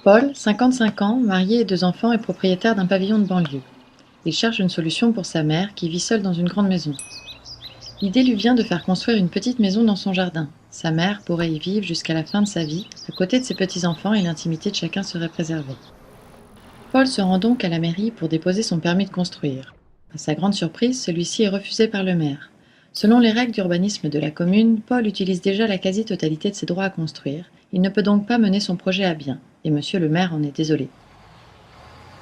Paul, 55 ans, marié et 2 enfants, est propriétaire d'un pavillon de banlieue. Il cherche une solution pour sa mère qui vit seule dans une grande maison. L'idée lui vient de faire construire une petite maison dans son jardin. Sa mère pourrait y vivre jusqu'à la fin de sa vie, à côté de ses petits-enfants, et l'intimité de chacun serait préservée. Paul se rend donc à la mairie pour déposer son permis de construire. À sa grande surprise, celui-ci est refusé par le maire. Selon les règles d'urbanisme de la commune, Paul utilise déjà la quasi-totalité de ses droits à construire. Il ne peut donc pas mener son projet à bien, et monsieur le maire en est désolé.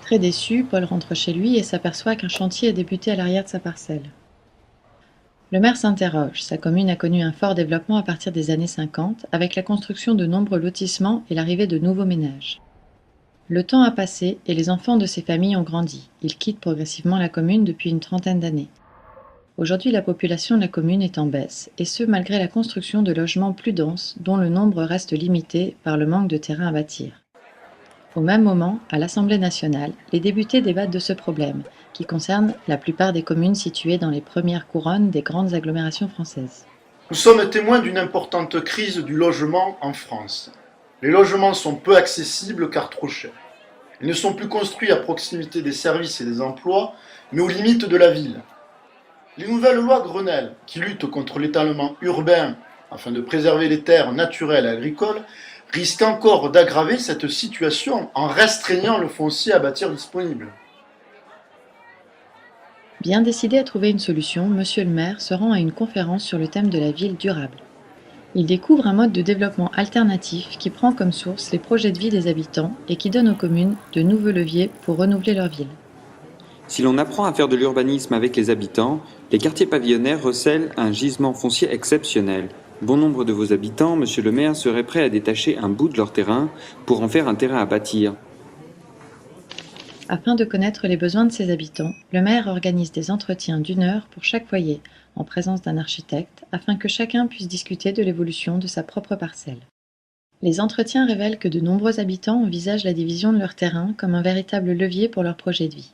Très déçu, Paul rentre chez lui et s'aperçoit qu'un chantier a débuté à l'arrière de sa parcelle. Le maire s'interroge. Sa commune a connu un fort développement à partir des années 50, avec la construction de nombreux lotissements et l'arrivée de nouveaux ménages. Le temps a passé et les enfants de ces familles ont grandi. Ils quittent progressivement la commune depuis une trentaine d'années. Aujourd'hui, la population de la commune est en baisse, et ce malgré la construction de logements plus denses, dont le nombre reste limité par le manque de terrain à bâtir. Au même moment, à l'Assemblée nationale, les députés débattent de ce problème, qui concerne la plupart des communes situées dans les premières couronnes des grandes agglomérations françaises. Nous sommes témoins d'une importante crise du logement en France. Les logements sont peu accessibles car trop chers. Ils ne sont plus construits à proximité des services et des emplois, mais aux limites de la ville. Les nouvelles lois Grenelle, qui luttent contre l'étalement urbain afin de préserver les terres naturelles et agricoles, risquent encore d'aggraver cette situation en restreignant le foncier à bâtir disponible. Bien décidé à trouver une solution, monsieur le maire se rend à une conférence sur le thème de la ville durable. Il découvre un mode de développement alternatif qui prend comme source les projets de vie des habitants et qui donne aux communes de nouveaux leviers pour renouveler leur ville. Si l'on apprend à faire de l'urbanisme avec les habitants, les quartiers pavillonnaires recèlent un gisement foncier exceptionnel. Bon nombre de vos habitants, monsieur le maire, seraient prêts à détacher un bout de leur terrain pour en faire un terrain à bâtir. Afin de connaître les besoins de ses habitants, le maire organise des entretiens d'1 heure pour chaque foyer, en présence d'un architecte, afin que chacun puisse discuter de l'évolution de sa propre parcelle. Les entretiens révèlent que de nombreux habitants envisagent la division de leur terrain comme un véritable levier pour leur projet de vie.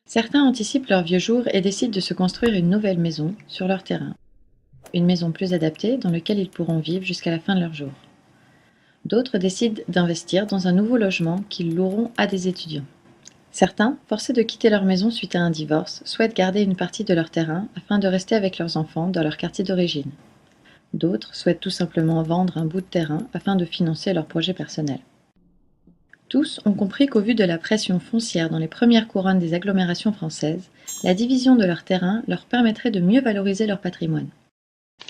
Certains anticipent leurs vieux jours et décident de se construire une nouvelle maison sur leur terrain. Une maison plus adaptée dans laquelle ils pourront vivre jusqu'à la fin de leurs jours. D'autres décident d'investir dans un nouveau logement qu'ils loueront à des étudiants. Certains, forcés de quitter leur maison suite à un divorce, souhaitent garder une partie de leur terrain afin de rester avec leurs enfants dans leur quartier d'origine. D'autres souhaitent tout simplement vendre un bout de terrain afin de financer leur projet personnel. Tous ont compris qu'au vu de la pression foncière dans les premières couronnes des agglomérations françaises, la division de leur terrain leur permettrait de mieux valoriser leur patrimoine.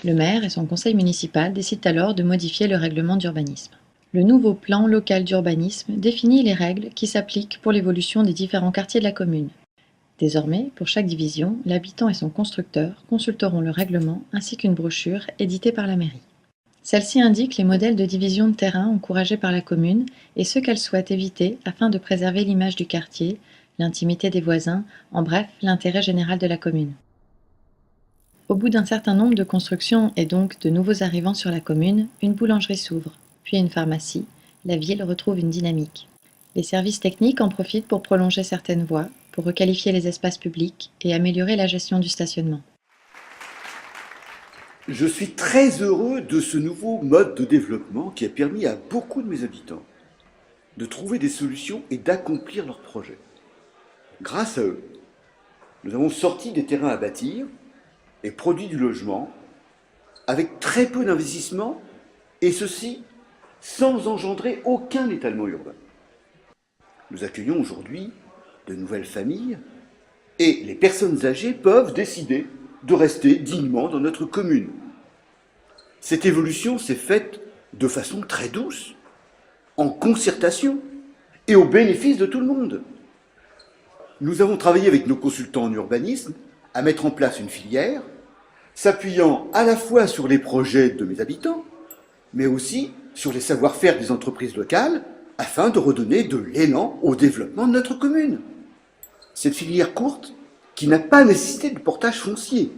Le maire et son conseil municipal décident alors de modifier le règlement d'urbanisme. Le nouveau plan local d'urbanisme définit les règles qui s'appliquent pour l'évolution des différents quartiers de la commune. Désormais, pour chaque division, l'habitant et son constructeur consulteront le règlement ainsi qu'une brochure éditée par la mairie. Celle-ci indique les modèles de division de terrain encouragés par la commune et ceux qu'elle souhaite éviter afin de préserver l'image du quartier, l'intimité des voisins, en bref, l'intérêt général de la commune. Au bout d'un certain nombre de constructions et donc de nouveaux arrivants sur la commune, une boulangerie s'ouvre, puis une pharmacie. La ville retrouve une dynamique. Les services techniques en profitent pour prolonger certaines voies, pour requalifier les espaces publics et améliorer la gestion du stationnement. Je suis très heureux de ce nouveau mode de développement qui a permis à beaucoup de mes habitants de trouver des solutions et d'accomplir leurs projets. Grâce à eux, nous avons sorti des terrains à bâtir et produit du logement avec très peu d'investissement et ceci sans engendrer aucun étalement urbain. Nous accueillons aujourd'hui de nouvelles familles et les personnes âgées peuvent décider de rester dignement dans notre commune. Cette évolution s'est faite de façon très douce, en concertation et au bénéfice de tout le monde. Nous avons travaillé avec nos consultants en urbanisme à mettre en place une filière, s'appuyant à la fois sur les projets de mes habitants, mais aussi sur les savoir-faire des entreprises locales, afin de redonner de l'élan au développement de notre commune. Cette filière courte, qui n'a pas nécessité de portage foncier,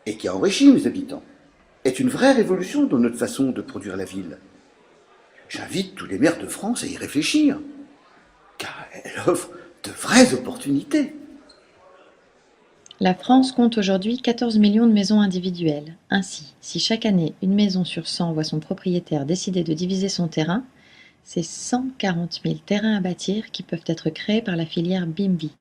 et qui a enrichi mes habitants, est une vraie révolution dans notre façon de produire la ville. J'invite tous les maires de France à y réfléchir, car elle offre de vraies opportunités. La France compte aujourd'hui 14 millions de maisons individuelles. Ainsi, si chaque année, une maison sur 100 voit son propriétaire décider de diviser son terrain, c'est 140 000 terrains à bâtir qui peuvent être créés par la filière BIMVI.